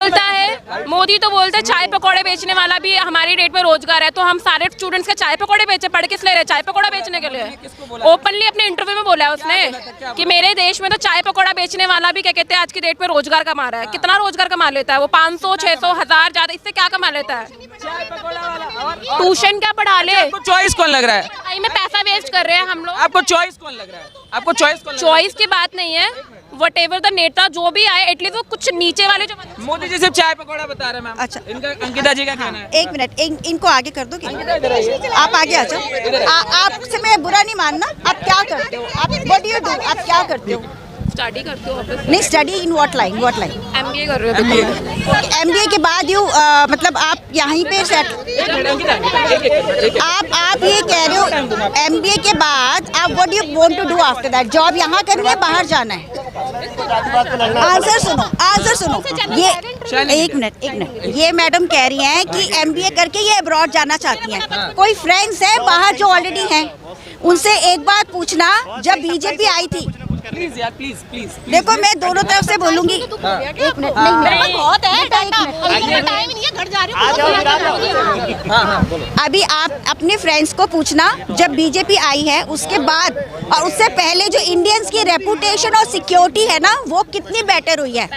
बोलता है, मोदी तो बोलता है चाय पकौड़े बेचने वाला भी हमारी डेट में रोजगार है, तो हम सारे स्टूडेंट्स का चाय पकौड़े बेचे, पढ़ किस ले रहे, चाय पकौड़ा बेचने के लिए। ओपनली अपने इंटरव्यू में बोला है उसने कि मेरे देश में तो चाय पकौड़ा बेचने वाला भी क्या कहते हैं आज की डेट में रोजगार कमा रहा है। कितना रोजगार कमा लेता है वो? 500, 600, 1000, ज्यादा, इससे क्या कमा लेता है? ट्यूशन क्या पढ़ा ले? चॉइस कौन लग रहा है? पढ़ाई में पैसा वेस्ट कर रहे हैं हम लोग। आपको चॉइस कौन लग रहा है? आपको चॉइस कौन लग रहा है? चॉइस की बात नहीं है, वटेवर द नेता जो भी आए, एटलीस्ट वो कुछ नीचे वाले जो मोदी जी सिर्फ चाय पकौड़ा बता रहे हैं मैम। अच्छा। इनका अंकिता जी का कहना है। एक मिनट, इनको आगे कर दो। आप आगे आ जाओ। आपसे मैं बुरा नहीं मानना। आप क्या करते हो? आप व्हाट डू यू डू? आप क्या करते हो? स्टडी करते हो? नहीं, study in what line? MBA कर रहे हो? MBA के बाद यू मतलब आप यहीं पे सेट, आप ये कह रहे हो MBA के बाद आप what do you want to do after that? Job यहाँ करनी है, बाहर जाना है? आंसर सुनो। ये एक मिनट, ये मैडम कह रही हैं कि MBA करके ये अब्रॉड जाना चाहती हैं। कोई फ्रेंड्स है बाहर जो ऑलरेडी हैं, उनसे एक बात पूछना, जब बीजेपी आई थी, प्लीज यार, प्लीज। देखो मैं दोनों तरफ से बोलूंगी। एक मिनट, नहीं बहुत है, टाइम नहीं है, घर जा रही हूँ। अभी आप अपने फ्रेंड्स को पूछना, जब बीजेपी आई है उसके बाद और उससे पहले जो इंडियंस की रेपुटेशन और सिक्योरिटी है ना, वो कितनी बेटर हुई है।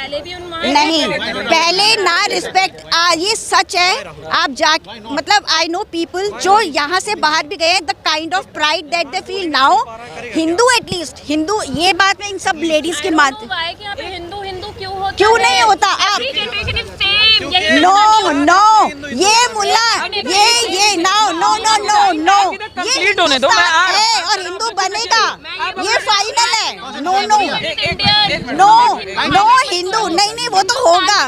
नहीं, पहले ना रिस्पेक्ट, ये सच है। आप जा मतलब आई नो पीपल जो यहाँ से बाहर भी गए, the kind of pride that they feel now. Hindu at least, Hindu, ये बात में इन सब लेडीज के मानते। हिंदू क्यों नहीं होता? आप नो, ये मुल्ला, ये नो, ये होने दो, मैं है और हिंदू बनेगा, ये फाइनल है। नो, हिंदू नहीं, वो तो होगा।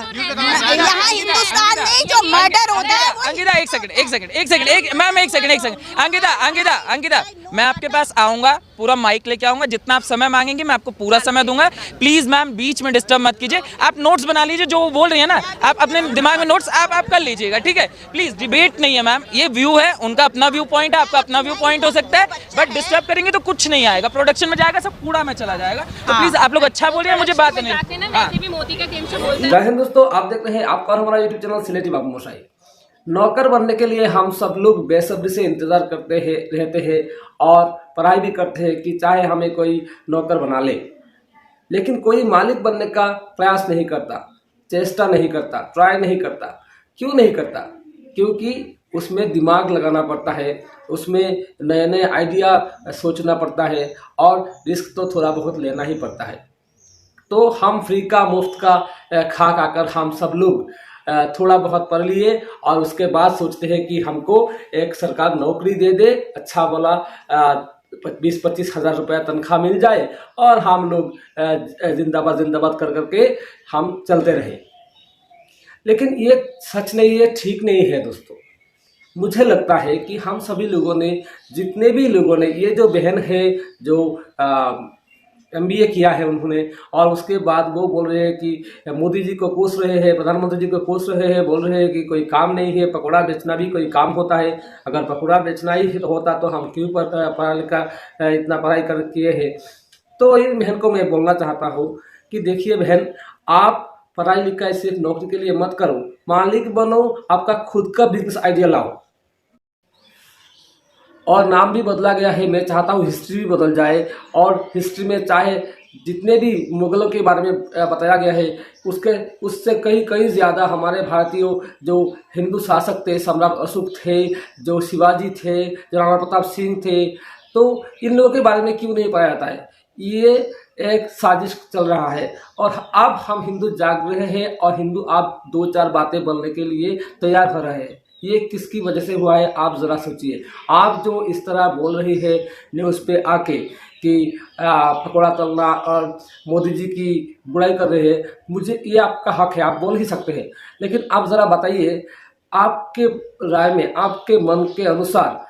यहाँ हिंदुस्तान में जो मर्डर होता है। अंकिता एक सेकंड, मैम एक सेकंड। अंकिता, मैं आपके पास आऊंगा, पूरा माइक लेके आऊंगा, जितना आप समय मांगेंगे मैं आपको पूरा समय दूंगा। प्लीज मैम बीच में डिस्टर्ब मत कीजिए। आप नोट्स बना लीजिए, जो वो बोल रही है ना, आप अपने दिमाग में नोट्स आप कर लीजिएगा, ठीक है? प्लीज, डिबेट नहीं है मैम, ये व्यू है, उनका अपना व्यू पॉइंट है, आपका अपना व्यू पॉइंट हो सकता है, बट डिस्टर्ब करेंगे तो कुछ नहीं आएगा, प्रोडक्शन में जाएगा, सब कूड़ा में चला जाएगा। तो प्लीज आप लोग अच्छा बोलिए, मुझे बात नहीं। जय हिंद दोस्तों, आप देख रहे हैं आपका और हमारा यूट्यूब चैनल सिलेटी बाबू मोशाई। नौकर बनने के लिए हम सब लोग बेसब्री से इंतजार करते हैं, रहते हैं और पढ़ाई भी करते हैं कि चाहे हमें कोई नौकर बना ले, लेकिन कोई मालिक बनने का प्रयास नहीं करता, चेष्टा नहीं करता, ट्राई नहीं करता। क्यों नहीं करता? क्योंकि उसमें दिमाग लगाना पड़ता है, उसमें नए नए आइडिया सोचना पड़ता है और रिस्क तो थोड़ा बहुत लेना ही पड़ता है। तो हम फ्री का मुफ्त का खा खाकर हम सब लोग थोड़ा बहुत पढ़ लिए और उसके बाद सोचते हैं कि हमको एक सरकार नौकरी दे दे, अच्छा बोला 20-25 हज़ार रुपया तनख्वाह मिल जाए और हम लोग जिंदाबाद कर करके हम चलते रहे। लेकिन ये सच नहीं है, ठीक नहीं है दोस्तों। मुझे लगता है कि हम सभी लोगों ने, जितने भी लोगों ने, ये जो बहन है जो MBA किया है उन्होंने, और उसके बाद वो बोल रहे हैं कि मोदी जी को कोस रहे हैं, प्रधानमंत्री जी को कोस रहे हैं, बोल रहे हैं कि कोई काम नहीं है, पकौड़ा बेचना भी कोई काम होता है। अगर पकौड़ा बेचना ही होता तो हम क्यों पढ़ा लिखा इतना पढ़ाई कर किए हैं। तो इन बहन को मैं बोलना चाहता हूँ कि देखिए बहन, आप पढ़ाई लिखाई सिर्फ नौकरी के लिए मत करो, मालिक बनो, आपका खुद का बिजनेस आइडिया लाओ। और नाम भी बदला गया है, मैं चाहता हूँ हिस्ट्री भी बदल जाए और हिस्ट्री में चाहे जितने भी मुगलों के बारे में बताया गया है उससे कहीं ज़्यादा हमारे भारतीयों जो हिंदू शासक थे, सम्राट अशोक थे, जो शिवाजी थे, जो राणा प्रताप सिंह थे, तो इन लोगों के बारे में क्यों नहीं पढ़ाया जाता है? ये एक साजिश चल रहा है और अब हम हिंदू जाग रहे हैं और हिंदू आप 2-4 बातें बोलने के लिए तैयार हो रहे हैं। ये किसकी वजह से हुआ है आप ज़रा सोचिए। आप जो इस तरह बोल रही है न्यूज़ पे आके कि पकौड़ा तलना और मोदी जी की बुराई कर रहे हैं, मुझे ये आपका हक है, आप बोल ही सकते हैं, लेकिन आप ज़रा बताइए आपके राय में, आपके मन के अनुसार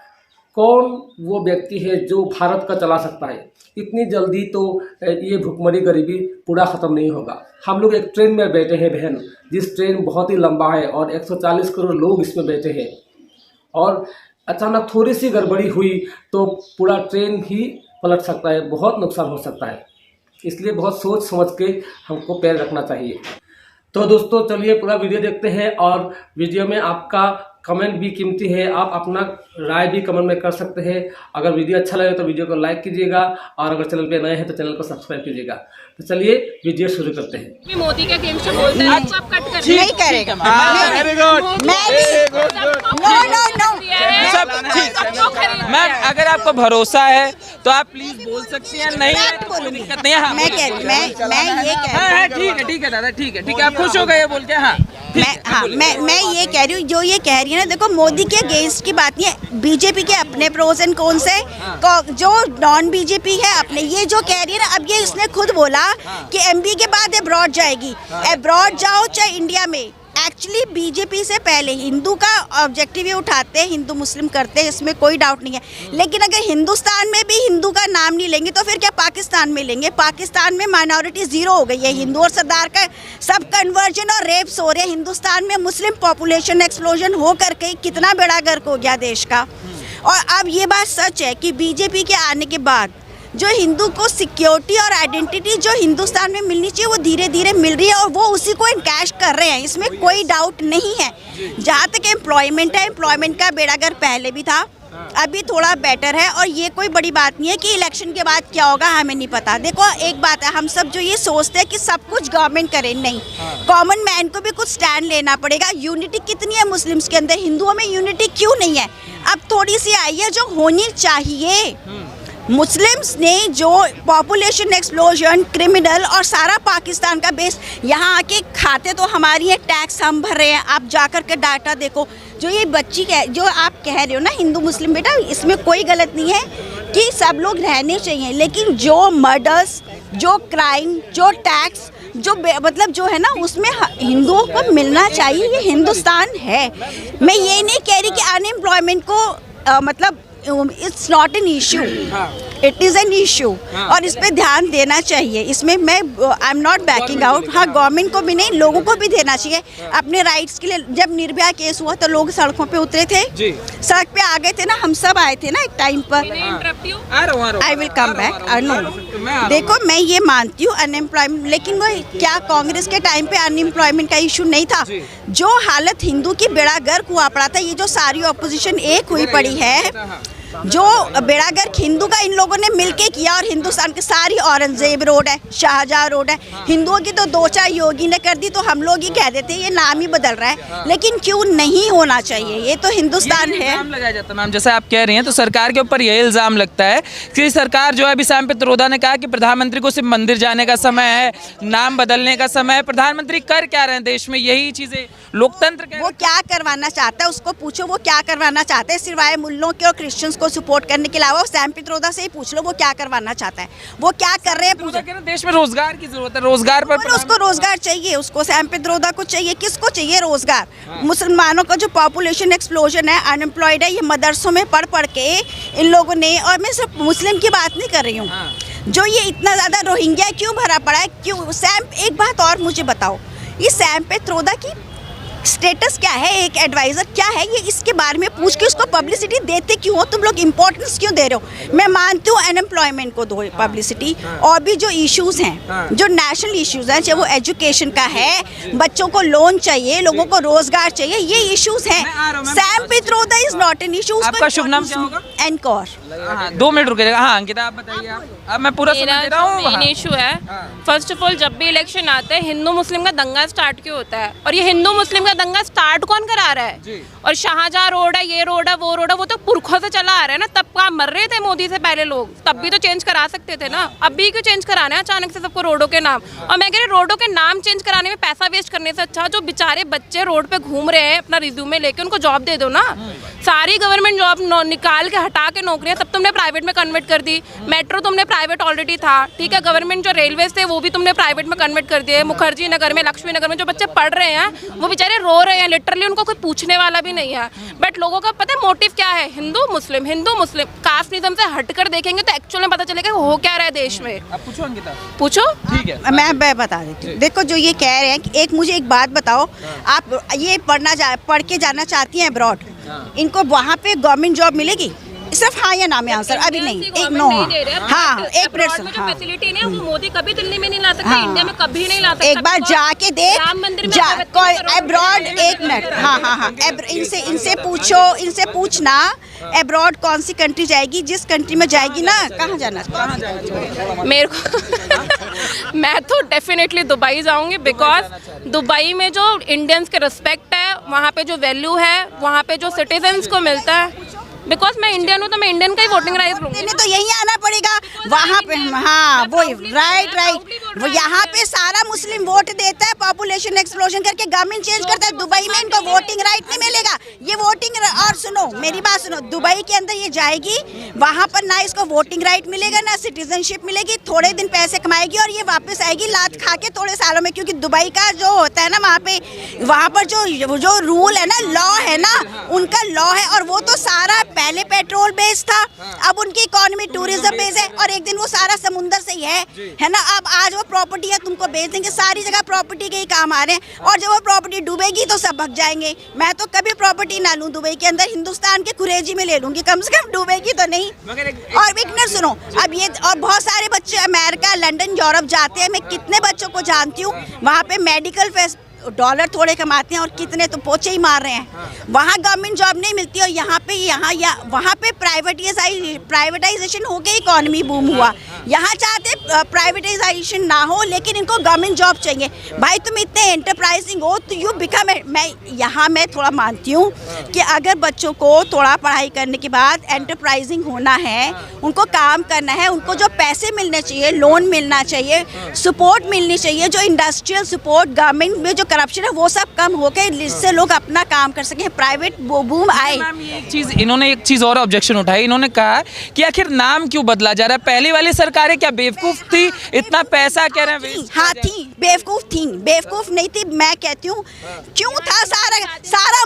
कौन वो व्यक्ति है जो भारत का चला सकता है? इतनी जल्दी तो ये भुखमरी गरीबी पूरा ख़त्म नहीं होगा। हम लोग एक ट्रेन में बैठे हैं बहन, जिस ट्रेन बहुत ही लंबा है और 140 करोड़ लोग इसमें बैठे हैं, और अचानक थोड़ी सी गड़बड़ी हुई तो पूरा ट्रेन ही पलट सकता है, बहुत नुकसान हो सकता है। इसलिए बहुत सोच समझ के हमको पैर रखना चाहिए। तो दोस्तों चलिए पूरा वीडियो देखते हैं और वीडियो में आपका कमेंट भी कीमती है, आप अपना राय भी कमेंट में कर सकते हैं। अगर वीडियो अच्छा लगे तो वीडियो को लाइक कीजिएगा और अगर चैनल पे नए हैं तो चैनल को सब्सक्राइब कीजिएगा। तो चलिए वीडियो शुरू करते हैं। मोदी के गेम से बोलते हैं आप कट कर नहीं करेगा। मैम अगर आपको भरोसा है तो आप प्लीज बोल सकती हैं। नहीं कोई दिक्कत नहीं है। ठीक है दादा, ठीक है आप खुश हो गए बोल के। मैं ये कह रही हूँ, जो ये कह रही है ना, देखो मोदी के अगेंस्ट की बात नहीं है, बीजेपी के अपने प्रोज एंड कॉन्स है, जो नॉन बीजेपी है अपने। ये जो कह रही है ना, अब ये इसने खुद बोला कि एमपी के बाद अब्रॉड जाएगी। अब्रॉड जाओ चाहे इंडिया में, एक्चुअली बीजेपी से पहले हिंदू का ऑब्जेक्टिव ये उठाते हैं, हिंदू मुस्लिम करते हैं, इसमें कोई डाउट नहीं है। लेकिन अगर हिंदुस्तान में भी हिंदू का नाम नहीं लेंगे तो फिर क्या पाकिस्तान में लेंगे? पाकिस्तान में माइनॉरिटी जीरो हो गई है। हिंदू और सरदार का सब कन्वर्जन और रेप्स हो रहे हैं। हिंदुस्तान में मुस्लिम पॉपुलेशन एक्सप्लोजन हो करके कितना बड़ा गर्क हो गया देश का। और अब ये बात सच है कि बीजेपी के आने के बाद जो हिंदू को सिक्योरिटी और आइडेंटिटी जो हिंदुस्तान में मिलनी चाहिए वो धीरे धीरे मिल रही है और वो उसी को इनकैश कर रहे हैं, इसमें कोई डाउट नहीं है। जहाँ तक एम्प्लॉयमेंट है, एम्प्लॉयमेंट का बेड़ागर पहले भी था, अभी थोड़ा बेटर है। और ये कोई बड़ी बात नहीं है कि इलेक्शन के बाद क्या होगा हमें नहीं पता। देखो एक बात है, हम सब जो ये सोचते हैं कि सब कुछ गवर्नमेंट करे, नहीं, कॉमन मैन को भी कुछ स्टैंड लेना पड़ेगा। यूनिटी कितनी है मुस्लिम्स के अंदर, हिंदुओं में यूनिटी क्यों नहीं है? अब थोड़ी सी आई है जो होनी चाहिए। मुस्लिम्स ने जो पॉपुलेशन एक्सप्लोजन, क्रिमिनल और सारा पाकिस्तान का बेस, यहाँ आके खाते तो हमारी है, टैक्स हम भर रहे हैं। आप जाकर के डाटा देखो। जो ये बच्ची जो आप कह रहे हो ना हिंदू मुस्लिम, बेटा इसमें कोई गलत नहीं है कि सब लोग रहने चाहिए, लेकिन जो मर्डर्स, जो क्राइम, जो टैक्स, जो मतलब जो है ना, उसमें हिंदुओं को मिलना चाहिए। ये हिंदुस्तान है। मैं ये नहीं कह रही कि अनएम्प्लॉयमेंट को मतलब it's not an issue, it is an issue और इस पे ध्यान देना चाहिए। इसमें मैं I am not banking out. हाँ, गवर्नमेंट को भी नहीं, लोगों को भी देना चाहिए अपने राइट्स के लिए। जब निर्भया केस हुआ तो लोग सड़कों पे उतरे थे, सड़क पे आ गए थे ना, हम सब आए थे ना एक टाइम पर। I will come back. No, देखो मैं ये मानती हूँ अनएम्प्लॉयमेंट, लेकिन वो क्या कांग्रेस के टाइम पे अनएम्प्लॉयमेंट का इशू नहीं था? जो हालत हिंदू की बेड़ा गर्क हुआ पड़ा था, ये जो सारी ऑपोजिशन एक हुई पड़ी है, जो बेड़ागर्क हिंदू का इन लोगों ने मिलके किया। और हिंदुस्तान की सारी औरंगजेब रोड है, शाहजहां रोड है, हिंदुओं की तो दो चार योगी ने कर दी तो हम लोग ही कह देते ये नाम ही बदल रहा है। लेकिन क्यों नहीं होना चाहिए? ये तो हिंदुस्तान है। इल्जाम लगाया जाता है मैम, जैसे आप कह रही हैं, तो सरकार के ऊपर यह इल्जाम लगता है कि सरकार जो है, अभी सैम पित्रोदा ने कहा कि प्रधानमंत्री को सिर्फ मंदिर जाने का समय है, नाम बदलने का समय है। प्रधानमंत्री कर क्या रहे हैं देश में? यही चीजें लोकतंत्र। वो क्या करवाना चाहता है उसको पूछो, वो क्या करवाना चाहता है सिवाय मुल्लों के और क्रिश्चियंस को सपोर्ट करने के अलावा। सैम पित्रोदा से ही पूछ लो वो क्या करवाना चाहता है, वो क्या कर रहे हैं। देश में रोजगार की जरूरत है, रोजगार पर उसको रोजगार चाहिए, उसको सैम पित्रोदा को चाहिए। किसको चाहिए रोजगार? मुसलमानों का जो पॉपुलेशन एक्सप्लोजन है, अनएम्प्लॉयड है, ये मदरसों में पढ़ पढ़ के इन लोगों ने, और मैं सिर्फ मुस्लिम की बात नहीं कर रही हूँ, जो ये इतना ज्यादा रोहिंग्या क्यों भरा पड़ा है? क्यों? सैम, एक बात और मुझे बताओ, ये सैम पित्रोदा की स्टेटस क्या है, एक एडवाइजर क्या है, ये इसके बारे में पूछ के उसको पब्लिसिटी देते क्यों हो? तुम लोग इम्पोर्टेंस क्यों दे रहे हो? मैं मानती हूँ अनएम्प्लॉयमेंट को दो पब्लिसिटी, और भी जो इश्यूज हैं, जो नेशनल इश्यूज हैं, चाहे वो एजुकेशन का है, बच्चों को लोन चाहिए, लोगों को रोजगार चाहिए, ये इश्यूज हैं। Sam Pitroda is not an issue. आपका शुभ नाम क्या होगा? एनकोर। 2 मिनट रुकेगा। हाँ अंकिता, आप बताइए। अब मैं पूरा सुन दे रहा हूँ। मेन इशू है, फर्स्ट ऑफ ऑल, जब भी इलेक्शन आते हैं हिंदू मुस्लिम का दंगा स्टार्ट क्यों होता है? और ये हिंदू मुस्लिम का दंगा स्टार्ट कौन करा रहा है? और शाहजहां रोड है, ये रोड है, वो रोड है, वो तो पुरखों से चला आ रहा है ना। तब क्या मर रहे थे मोदी से पहले लोग? तब भी तो चेंज करा सकते थे ना। अब भी क्यों चेंज कराना है अचानक से सबको रोडों के नाम? और मैं कह रही रोडों के नाम चेंज कराने में पैसा वेस्ट करने से अच्छा जो बेचारे बच्चे रोड पे घूम रहे हैं अपना रिज्यूमे लेके, उनको जॉब दे दो ना। सारी गवर्नमेंट जॉब निकाल के हटा के नौकरियां तब तुमने प्राइवेट में कन्वर्ट कर दी। मेट्रो तुमने प्राइवेट ऑलरेडी था, ठीक है। गवर्नमेंट जो रेलवेज थे वो भी तुमने प्राइवेट में कन्वर्ट कर दिए। मुखर्जी नगर में, लक्ष्मी नगर में जो बच्चे पढ़ रहे हैं वो बेचारे रो रहे हैं, लिटरली उनको कोई पूछने वाला भी नहीं है। बट लोगों का पता है मोटिव क्या है? हिंदू मुस्लिम, हिंदू मुस्लिम। कास्टिज्म से हटकर देखेंगे तो एक्चुअल में पता चलेगा हो क्या रहा है देश में। आप पूछो अंकिता। पूछो। ठीक है, मैं बता देती हूँ। देखो जो ये कह रहे हैं कि एक, मुझे एक बात बताओ, आप ये पढ़ के जाना चाहती हैं अब्रॉड, इनको वहाँ पे गवर्नमेंट जॉब मिलेगी? सिर्फ हाँ या ना में आंसर, अभी नहीं, एक नो हाँ, एक मिनट सुन। हाँ, फैसिलिटी नहीं है वो मोदी कभी दिल्ली में नहीं ला सकता, इंडिया में कभी नहीं ला सकता। एक बार जाके देख, राम मंदिर में अब्रॉड, एक मिनट, हाँ, इनसे पूछो, इनसे पूछना अब्रॉड कौन सी कंट्री जाएगी, जिस कंट्री में जाएगी ना, कहाँ जाना मेरे को मैं तो डेफिनेटली दुबई जाऊंगी, बिकॉज दुबई में जो इंडियंस के रिस्पेक्ट है, वहाँ पे जो वैल्यू है, वहाँ पे जो सिटीजन्स को मिलता है, बिकॉज मैं इंडियन हूँ तो मैं इंडियन का ही वोटिंग राइट लूंगी। तो यही आना पड़ेगा वहाँ पे, हाँ वो राइट, वो यहाँ पे सारा मुस्लिम वोट देता है, पॉपुलेशन एक्सप्लोजन करके गवर्नमेंट चेंज करता है। दुबई में इनको वोटिंग राइट नहीं मिलेगा, ये वोटिंग, और सुनो मेरी बात सुनो, दुबई के अंदर ये जाएगी, वहाँ पर ना इसको वोटिंग राइट मिलेगा ना सिटीजनशिप मिलेगी, थोड़े दिन पैसे कमाएगी और ये वापस आएगी लात खा के थोड़े सालों में, क्योंकि दुबई का जो होता है ना वहाँ पर जो रूल है ना, लॉ है ना, उनका लॉ है, और वो तो सारा पहले पेट्रोल बेस्ड था, अब उनकी इकोनॉमी टूरिज्म बेस्ड है, और एक दिन वो सारा समुंदर से ही है ना। अब आज वो प्रॉपर्टी है, तुमको बेच देंगे, सारी जगह प्रॉपर्टी के ही काम आ रहे हैं, और जब वो प्रॉपर्टी डूबेगी तो सब भग जाएंगे। मैं तो कभी प्रॉपर्टी ना लूं दुबई के अंदर, हिंदुस्तान के कुरेजी में ले लूंगी, कम से कम डूबेगी तो नहीं। और एक मिनट सुनो, अब ये और बहुत सारे बच्चे अमेरिका, लंदन, यूरोप जाते हैं, मैं कितने बच्चों को जानती हूँ, वहाँ पे मेडिकल डॉलर थोड़े कमाते हैं और कितने तो पोचे ही मार रहे हैं। वहाँ गवर्नमेंट जॉब नहीं मिलती, और यहाँ पे वहाँ पे प्राइवेटाइजेशन हो के इकोनॉमी बूम हुआ। यहाँ चाहते प्राइवेटाइजेशन ना हो, लेकिन इनको गवर्नमेंट जॉब चाहिए। भाई तुम इतने एंटरप्राइजिंग हो तो यू बिकम, मैं थोड़ा मानती हूँ कि अगर बच्चों को थोड़ा पढ़ाई करने के बाद एंटरप्राइजिंग होना है, उनको काम करना है, उनको जो पैसे मिलने चाहिए, लोन मिलना चाहिए, सपोर्ट मिलनी चाहिए, जो इंडस्ट्रियल सपोर्ट, गवर्नमेंट में जो करप्शन है वो सब कम हो गए, जिससे लोग अपना काम कर सकें, प्राइवेट बूम आए। इन्होंने एक चीज और ऑब्जेक्शन उठाई, इन्होंने कहा कि आखिर नाम क्यों बदला जा रहा है, पहले वाली सरकारें क्या बेवकूफ थी, इतना पैसा कह रहे हैं? हाँ थी, बेवकूफ नहीं थी, मैं कहती हूँ क्यों था, सारा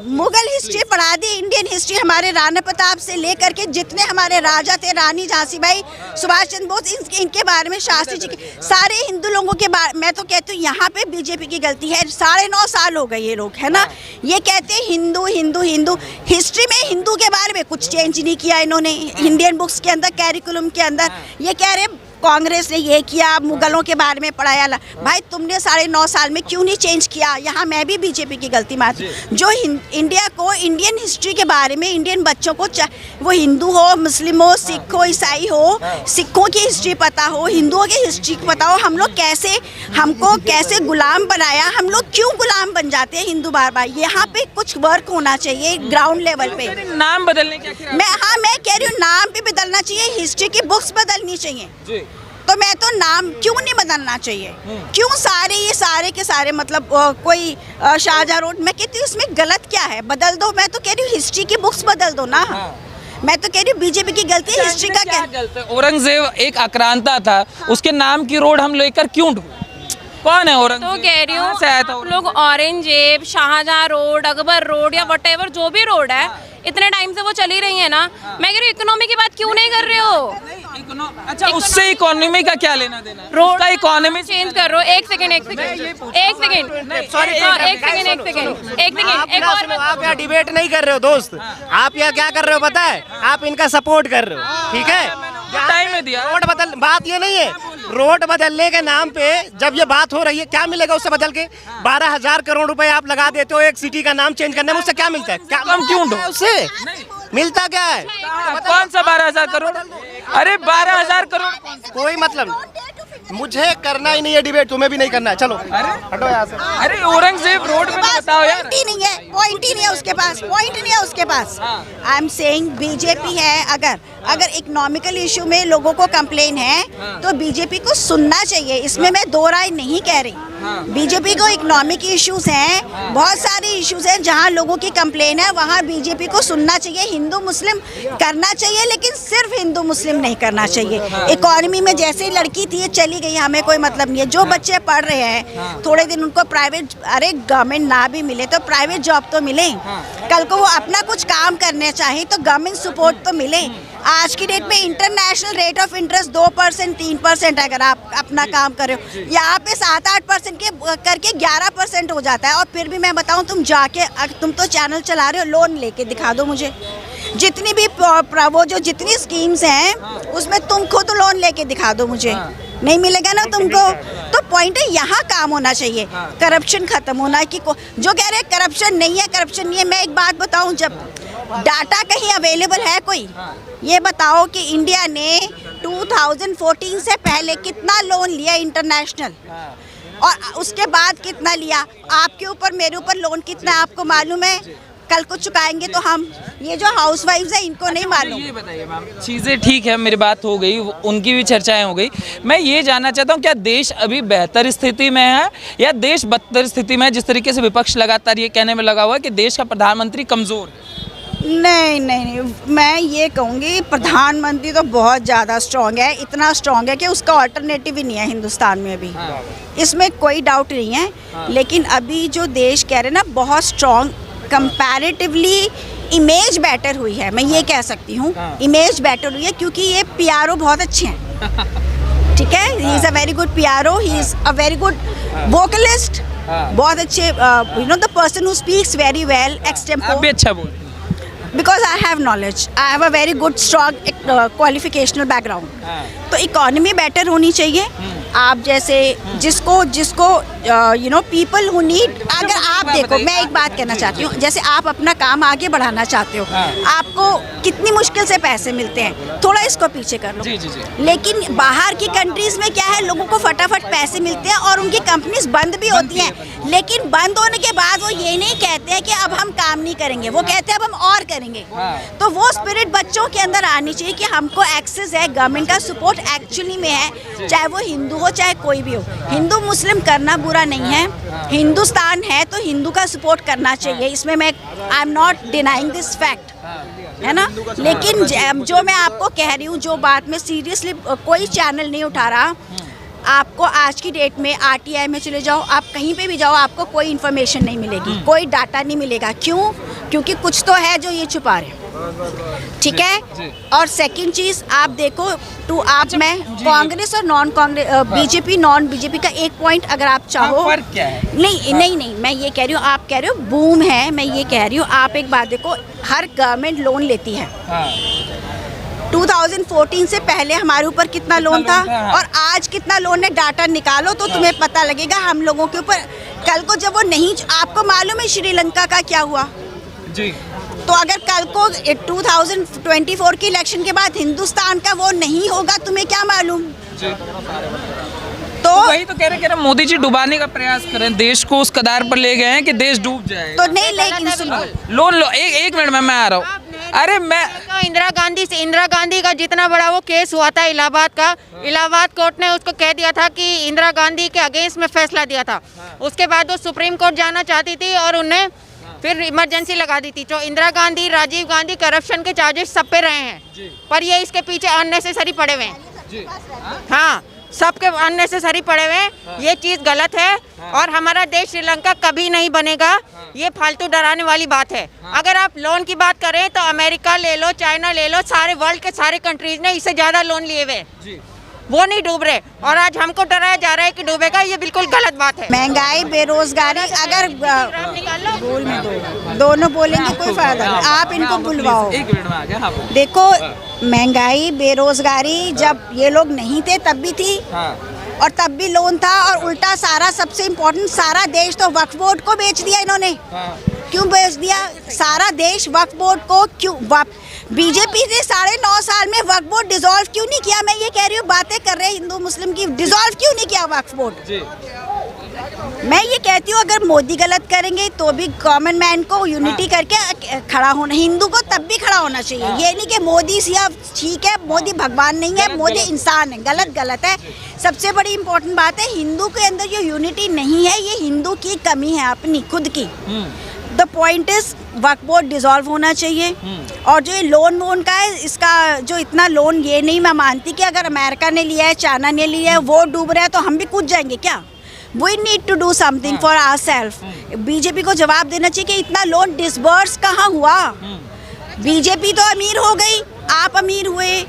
मुगल हिस्ट्री पढ़ा दी, इंडियन हिस्ट्री, हमारे राणा प्रताप से लेकर के जितने हमारे राजा थे, रानी झांसी बाई, सुभाष चंद्र बोस, इनके बारे में, शास्त्री जी के, सारे हिंदू लोगों के बारे, मैं तो कहती हूँ यहाँ पे बीजेपी की गलती है। 9.5 साल हो गए ये लोग, है ना, ये कहते हैं हिंदू, हिस्ट्री में हिंदू के बारे में कुछ चेंज नहीं किया इन्होंने, इंडियन बुक्स के अंदर, कैरिकुलम के अंदर। ये कह रहे कांग्रेस ने ये किया, मुगलों के बारे में पढ़ाया। भाई तुमने 9.5 साल में क्यों नहीं चेंज किया? यहाँ मैं भी बीजेपी की गलती मानती हूँ, जो इंडिया को, इंडियन हिस्ट्री के बारे में, इंडियन बच्चों को, वो हिंदू हो, मुस्लिम हो, सिख हो, ईसाई हो, सिखों की हिस्ट्री पता हो, हिंदुओं की हिस्ट्री पता हो, हमको कैसे गुलाम बनाया, हम लोग क्यों गुलाम बन जाते हैं हिंदू बार बार। यहाँ पे कुछ वर्क होना चाहिए ग्राउंड लेवल पे। नाम बदलने क्या, मैं कह रही हूँ नाम भी बदलना चाहिए, हिस्ट्री की बुक्स बदलनी चाहिए। तो मैं तो नाम क्यों नहीं बदलना चाहिए, क्यों सारे के सारे मतलब कोई शाहजहां रोड, मैं कहती हूँ इसमें गलत क्या है, बदल दो। मैं तो कह रही हूँ हिस्ट्री की बुक्स बदल दो ना। मैं तो कह रही हूँ बीजेपी की गलती है, हिस्ट्री का क्या? औरंगजेब एक आक्रांता था, उसके नाम की रोड हम लेकर क्यों ढूंढ? कौन है औरंगजेब? तो कह रही हूँ आप लोग औरंगजेब, शाहजहां रोड, अकबर रोड या वटेवर जो भी रोड है, इतने टाइम से वो चली रही है ना। मैं कह रही हूँ इकोनॉमी की बात क्यों नहीं कर रहे हो? अच्छा उससे इकोनॉमी का क्या लेना देना? रोड का इकोनॉमी चेंज कर रहे हो। एक सेकंड आप यहाँ डिबेट नहीं कर रहे हो दोस्त, आप यहाँ क्या कर रहे हो पता है? आप इनका सपोर्ट कर रहे हो, ठीक है? टाइम में दिया रोड बदल, बात ये नहीं है, रोड बदलने के नाम पे जब ये बात हो रही है, क्या मिलेगा उससे बदल के? 12,000 करोड़ रुपए आप लगा देते हो एक सिटी का नाम चेंज करने में, उससे क्या मिलता है? क्या कम क्यों दो? उससे मिलता क्या है? कौन सा 12,000 करोड़? अरे 12,000 करोड़ कोई मतलब नहीं। मुझे करना ही नहीं है डिबेट, तुम्हें भी नहीं करना है, चलो हटो यहाँ से। अरे औरंगजेब रोड में बताओ यार। पॉइंट ही नहीं है उसके पास। आई एम सेइंग बीजेपी है, अगर इकोनॉमिकल इशू में लोगों को कंप्लेन है तो बीजेपी को सुनना चाहिए, इसमें मैं दो राय नहीं कह रही। बीजेपी को इकोनॉमिक इश्यूज हैं, बहुत सारे इश्यूज हैं जहां लोगों की कंप्लेन है, वहां बीजेपी को सुनना चाहिए। हिंदू मुस्लिम करना चाहिए, लेकिन सिर्फ हिंदू मुस्लिम नहीं करना चाहिए। इकोनॉमी में जैसे ही लड़की थी ये चली गई, हमें कोई मतलब नहीं है। जो बच्चे पढ़ रहे हैं थोड़े दिन उनको प्राइवेट, अरे गवर्नमेंट ना भी मिले तो प्राइवेट जॉब तो मिले, कल को वो अपना कुछ काम करने चाहे तो गवर्नमेंट सपोर्ट तो मिले। आज की डेट में इंटरनेशनल रेट ऑफ इंटरेस्ट 2%, 3% अगर आप अपना काम कर रहे हो, यहाँ पे 7-8% के करके 11% हो जाता है। और फिर भी मैं बताऊँ, तुम जाके तुम तो चैनल चला रहे हो, लोन लेके दिखा दो मुझे। जितनी भी वो जो जितनी स्कीम्स हैं उसमें तुम खुद लोन लेके दिखा दो मुझे, नहीं मिलेगा ना तुमको। तो पॉइंट है यहाँ काम होना चाहिए, करप्शन खत्म होना है। कि जो कह रहे हैं करप्शन नहीं है, करप्शन नहीं है, मैं एक बात बताऊँ, जब डाटा कहीं अवेलेबल है कोई, ये बताओ कि इंडिया ने 2014 से पहले कितना लोन लिया इंटरनेशनल, और उसके बाद कितना लिया। आपके ऊपर मेरे ऊपर लोन कितना है आपको मालूम है? कल को चुकाएंगे तो हम, ये जो हाउसवाइफ्स है इनको नहीं मालूम। ये बताइए मैम, चीज़ें ठीक है, मेरी बात हो गई, उनकी भी चर्चाएं हो गई। मैं ये जानना चाहता हूँ, क्या देश अभी बेहतर स्थिति में है या देश बदतर स्थिति में है? जिस तरीके से विपक्ष लगातार ये कहने में लगा हुआ है कि देश का प्रधानमंत्री कमज़ोर है। नहीं, मैं ये कहूँगी प्रधानमंत्री तो बहुत ज़्यादा स्ट्रॉन्ग है, इतना स्ट्रॉन्ग है कि उसका ऑल्टरनेटिव ही नहीं है हिंदुस्तान में अभी। इसमें कोई डाउट नहीं है। लेकिन अभी जो देश कह रहे हैं ना, बहुत स्ट्रॉन्ग, कंपैरेटिवली इमेज बेटर हुई है, मैं ये कह सकती हूँ। इमेज बेटर हुई है क्योंकि ये पीआरओ बहुत अच्छे हैं, ठीक है। He is a very good PRO, he is a very good vocalist, बहुत अच्छे, you know the person who speaks very well extempore. आप भी अच्छा बोल, because I have knowledge, I have a very good strong qualificational background. तो economy better होनी चाहिए। आप जैसे जिसको you know people who need, अगर आप देखो, मैं एक बात कहना चाहती हूँ, जैसे आप अपना काम आगे बढ़ाना चाहते हो, आपको कितनी मुश्किल से पैसे मिलते हैं, थोड़ा इसको पीछे कर लो। लेकिन बाहर की कंट्रीज में क्या है, लोगों को फटाफट पैसे मिलते हैं और उनकी कंपनीज बंद भी होती हैं, लेकिन बंद होने के बाद वो ये नहीं कहते हैं कि अब हम काम नहीं करेंगे, वो कहते हैं अब हम और करेंगे। तो वो स्पिरिट बच्चों के अंदर आनी चाहिए कि हमको एक्सेस है, गवर्नमेंट का सपोर्ट एक्चुअली में है, चाहे वो हिंदू हो चाहे कोई भी हो। हिंदू मुस्लिम करना बुरा नहीं है, हिंदुस्तान है तो हिंदू का सपोर्ट करना चाहिए, इसमें मैं I am not denying this fact, है ना। लेकिन जो मैं आपको कह रही हूँ, जो बात में सीरियसली कोई चैनल नहीं उठा रहा, आपको आज की डेट में आरटीआई में चले जाओ, आप कहीं पे भी जाओ, आपको कोई इन्फॉर्मेशन नहीं मिलेगी, कोई डाटा नहीं मिलेगा। क्यों? क्योंकि कुछ तो है जो ये छुपा रहे, ठीक है। और सेकंड चीज़ आप देखो, मैं कांग्रेस और non Congress, BJP non BJP का एक पॉइंट अगर आप चाहो, फर्क क्या है? नहीं, मैं ये कह रही हूँ, आप कह रहे हो बूम है, मैं ये कह रही हूँ, आप एक बात देखो, हर गवर्नमेंट लोन लेती है। 2014 से पहले हमारे ऊपर कितना लोन था और आज कितना लोन है, डाटा निकालो तो तुम्हें पता लगेगा हम लोगों के ऊपर। कल को जब वो नहीं, आपको मालूम है श्रीलंका का क्या हुआ जी, तो अगर कल को 2024 की इलेक्शन के बाद हिंदुस्तान का वो नहीं होगा, तुम्हें क्या मालूम। तो वही तो कह रहे मोदी जी डुबाने का प्रयास करें, देश को उस कगार पर ले गए हैं कि देश डूब जाए। तो नहीं, लेकिन सुनो, लोन लो, एक मिनट में मैं आ रहा हूँ। अरे मैं इंदिरा गांधी का जितना बड़ा वो केस हुआ था इलाहाबाद का, इलाहाबाद कोर्ट ने उसको कह दिया था कि इंदिरा गांधी के अगेंस्ट में फैसला दिया था। उसके बाद वो सुप्रीम कोर्ट जाना चाहती थी और उन्हें फिर इमरजेंसी लगा दी थी। तो इंदिरा गांधी, राजीव गांधी करप्शन के चार्जेस सब पे रहे हैं, पर ये इसके पीछे अननेसेसरी पड़े हुए हैं। हाँ, सबके अननेसेसरी पड़े हुए हैं, ये चीज़ गलत है और हमारा देश श्रीलंका कभी नहीं बनेगा, ये फालतू डराने वाली बात है। अगर आप लोन की बात करें तो अमेरिका ले लो, चाइना ले लो, सारे वर्ल्ड के सारे कंट्रीज ने इससे ज़्यादा लोन लिए हुए, वो नहीं डूब रहे, और आज हमको डराया जा रहा है कि डूबेगा, ये बिल्कुल गलत बात है। महंगाई, बेरोजगारी, अगर बोल में दोनों बोलेंगे कोई फायदा नहीं, आप इनको बुलवाओ। एक मिनट में आ गया। हाँ, देखो, महंगाई, बेरोजगारी जब ये लोग नहीं थे तब भी थी, और तब भी लोन था, और उल्टा सारा, सबसे इम्पोर्टेंट, सारा देश तो वक्फ बोर्ड को बेच दिया इन्होंने। क्यों बेच दिया सारा देश वक्फ बोर्ड को? क्यों? बीजेपी ने 9.5 साल में वक्फ बोर्ड डिसॉल्व क्यों नहीं किया? मैं ये कह रही हूँ, बातें कर रहे हैं हिंदू मुस्लिम की, डिसॉल्व क्यों नहीं किया वक्फ बोर्ड? मैं ये कहती हूँ, अगर मोदी गलत करेंगे तो भी गवर्नमेंट मैन को यूनिटी करके खड़ा होना, हिंदू को तब भी खड़ा होना चाहिए। ये नहीं कि मोदी सिर्फ, ठीक है, मोदी भगवान नहीं है, मोदी इंसान है, गलत है। सबसे बड़ी इम्पोर्टेंट बात है, हिंदू के अंदर जो यूनिटी नहीं है, ये हिंदू की कमी है, अपनी खुद की। The point is, Waqf board dissolve होना चाहिए। और जो ये लोन वोन का है, इसका जो इतना लोन, ये नहीं मैं मानती कि अगर अमेरिका ने लिया है, चाइना ने लिया है, वो डूब रहा है तो हम भी कूद जाएंगे क्या? We need to do something for ourselves. BJP को जवाब देना चाहिए कि इतना लोन डिसबर्स कहाँ हुआ। बीजेपी तो अमीर हो गई, आप अमीर हुए,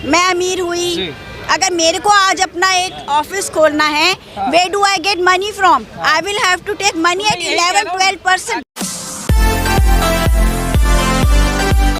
मैं अमीर हुई, अगर मेरे को आज अपना एक ऑफिस खोलना है, where do I get money from? I will have to take money at 11-12%.